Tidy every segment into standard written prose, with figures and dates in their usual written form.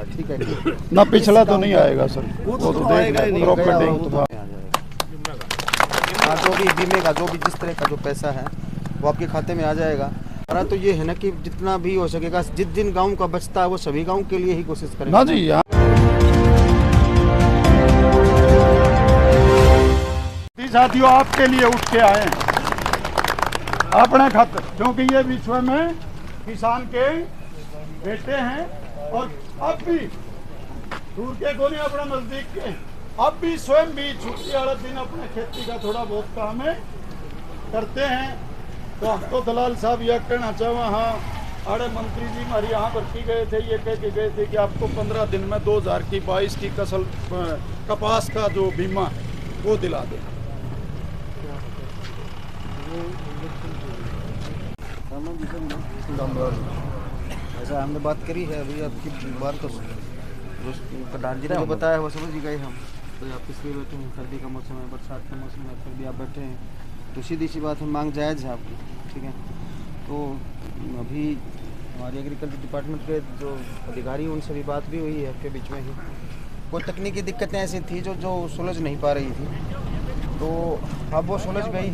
ठीक है ना पिछला तो नहीं आएगा सर, वो तो देख क्रॉप कटिंग जो भी बीमे का जो भी जिस तरह का जो पैसा है वो आपके खाते में आ जाएगा। और तो ये है ना कि जितना भी हो सकेगा जिस दिन गाँव का बचता है वो सभी गाँव के लिए ही कोशिश करेंगे ना जी। यहाँ साथियों आपके लिए उठ के आए अपने खातिर, क्योंकि ये विश्व में किसान के बेटे हैं और अब भी दूर के कोने अपना नजदीक के अब भी स्वयं भी छुट्टी वाले दिन अपने खेती का थोड़ा बहुत काम है करते हैं। तो हम तो दलाल साहब यह कहना चाहूँ, हाँ अरे मंत्री जी हमारे यहाँ भर्ती गए थे, ये कह के गए थे कि आपको 15 दिन में 2022 की फसल कपास का जो बीमा वो दिला दें। ऐसा हमने बात करी है अभी आपकी बात तो प्रधान जी ने जो बताया वो समझ ही गए हम। तो आप इसलिए बैठे हैं, सर्दी का मौसम है, बरसात का मौसम है, फिर भी आप बैठे हैं तो सीधी सी बात है, मांग जायज़ है आपकी, ठीक है। तो अभी हमारी एग्रीकल्चर डिपार्टमेंट के जो अधिकारी उनसे भी बात भी हुई है आपके बीच में ही। कोई तकनीकी दिक्कतें ऐसी थी जो सुलझ नहीं पा रही थी, तो अब वो सुलझ गई है।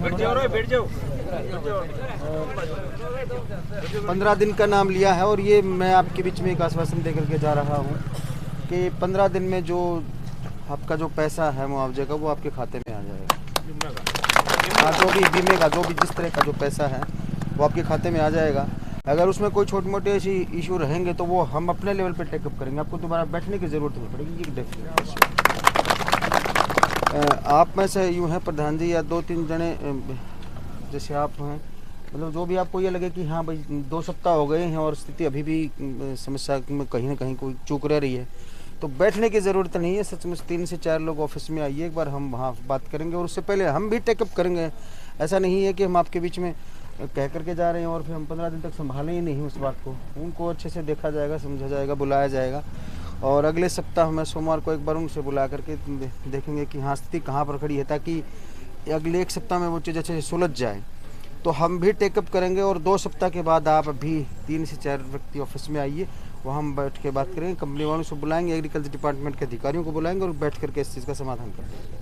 15 दिन का नाम लिया है और ये मैं आपके बीच में एक आश्वासन दे करके जा रहा हूँ कि 15 दिन में जो आपका जो पैसा है मुआवजे का वो आपके खाते में आ जाएगा। जो भी बीमे का जो भी जिस तरह का जो पैसा है वो आपके खाते में आ जाएगा। अगर उसमें कोई छोटे मोटे ऐसी इशू रहेंगे तो वो हम अपने लेवल पे टेकअप करेंगे, आपको दोबारा बैठने की ज़रूरत नहीं पड़ेगी। ये आप में से यूँ हैं प्रधान जी या 2-3 जने जैसे आप हैं, मतलब जो भी आपको ये लगे कि हाँ भाई 2 सप्ताह हो गए हैं और स्थिति अभी भी समस्या में कहीं ना कहीं कोई चूक रह रही है, तो बैठने की ज़रूरत नहीं है। सचमुच 3 से 4 लोग ऑफिस में आइए, एक बार हम वहाँ बात करेंगे और उससे पहले हम भी टेकअप करेंगे। ऐसा नहीं है कि हम आपके बीच में कह करके जा रहे हैं और फिर हम 15 दिन तक संभालें ही नहीं उस बात को। उनको अच्छे से देखा जाएगा, समझा जाएगा, बुलाया जाएगा और अगले सप्ताह में सोमवार को एक बार उनसे बुला करके देखेंगे कि हाँ स्थिति कहाँ पर खड़ी है, ताकि अगले 1 सप्ताह में वो चीज़ अच्छे से सुलझ जाए। तो हम भी टेकअप करेंगे और 2 सप्ताह के बाद आप अभी 3 से 4 व्यक्ति ऑफिस में आइए, वहाँ हम बैठ के बात करेंगे। कंपनी वालों से बुलाएंगे, एग्रीकल्चर डिपार्टमेंट के अधिकारियों को बुलाएंगे और बैठ करके इस चीज़ का समाधान करेंगे।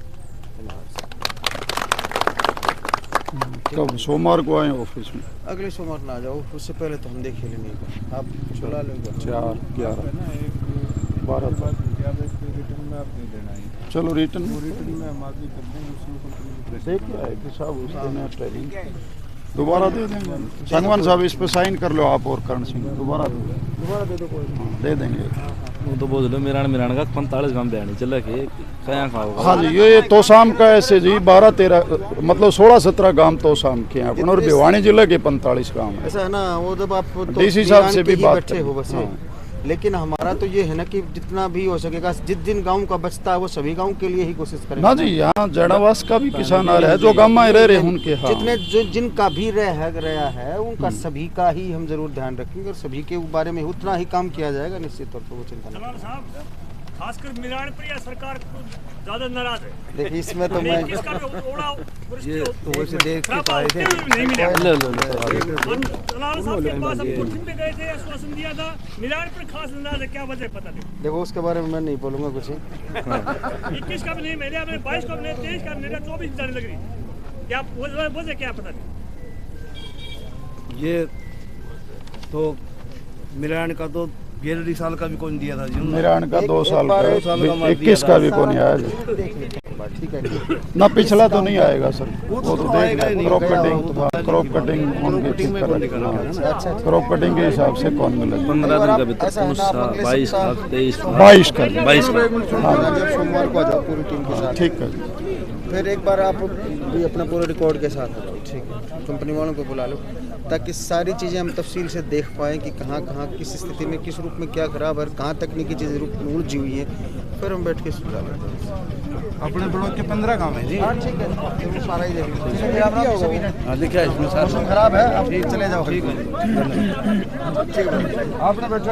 कब सोमवार को आए ऑफिस में? अगले सोमवार ना आ जाओ, उससे पहले तो हम देख ही लेंगे। आप चला लेंगे 4, 11, 12 चलो रिटर्न में देखिए आएगी साहब उस दिन ट्रेनिंग दोबारा दे देंगे। संगवान साहब इस पे साइन कर लो आप और करण सिंह दोबारा दे दो कोई दे देंगे। वो तो बोल लो मिरान का 45 ग्राम बयानी चल के कया खाओ। हाँ जी ये तो शाम का ऐसे जी 12-13 मतलब 16-17 गांव तो शाम के हैं अपन और भिवानी जिले के 45 गांव है। ऐसा है ना, वो जब आप तो डीसी साहब से भी बात बैठे हो बस। लेकिन हमारा तो ये है ना कि जितना भी हो सकेगा जिस दिन गांव का बचता है वो सभी गांव के लिए ही कोशिश करेंगे। ना जी यहाँ जड़ावास का भी किसान आ रहा है जो गांव में रह रहे हैं उनके, हाँ जितने जो जिनका भी रहा है उनका सभी का ही हम जरूर ध्यान रखेंगे और सभी के बारे में उतना ही काम किया जाएगा निश्चित तौर पर, वो चिंता नहीं। खासकर मिरान पर या सरकार को ज्यादा नाराज है। देखिए इसमें तो मैं ये तो वैसे देख के पाए थे नहीं मिला। दलाल साहब के पास हम कोचिंग पे गए थे, आश्वासन दिया था। मिरान पर खास नाराज है, क्या वजह पता नहीं। देखो उसके बारे में मैं नहीं बोलूँगा कुछ। 21 का भी नहीं मिले, 22 का भी नहीं, 23 का भी नहीं, 24 जाने लग रही। क्या वजह क्या पता नहीं। ये तो मिरान का तो 11 साल का भी कौन दिया था जी? मिरान का 2 साल का 21 का भी कौन आया जी? ठीक है ना पिछला तो नहीं आएगा सर, वो तो देख क्रॉप कटिंग उनके ठीक कर क्रॉप कटिंग के हिसाब से कौन मिलेगा। 15 दिन का भीतर 22 लाख 23 का सोमवार को आ जाओ पूरी टीम के साथ। ठीक है फिर एक बार आप भी अपना पूरे रिकॉर्ड के साथ आ जाओ, ठीक है। कंपनी वालों को बुला लो ताकि सारी चीज़ें हम तफसील से देख पाएँ कि कहाँ किस स्थिति में किस रूप में क्या खराब है, कहाँ तकनीकी चीज़ें रूप में उलझी हुई है, फिर हम बैठ के सुलझा लेते हैं। अपने ब्लॉक के 15 गाँव है जी। हाँ ठीक है, सारा ही देखेंगे। लिखा है इसमें मौसम खराब है, आप चले जाओ। ठीक है आपने बैठा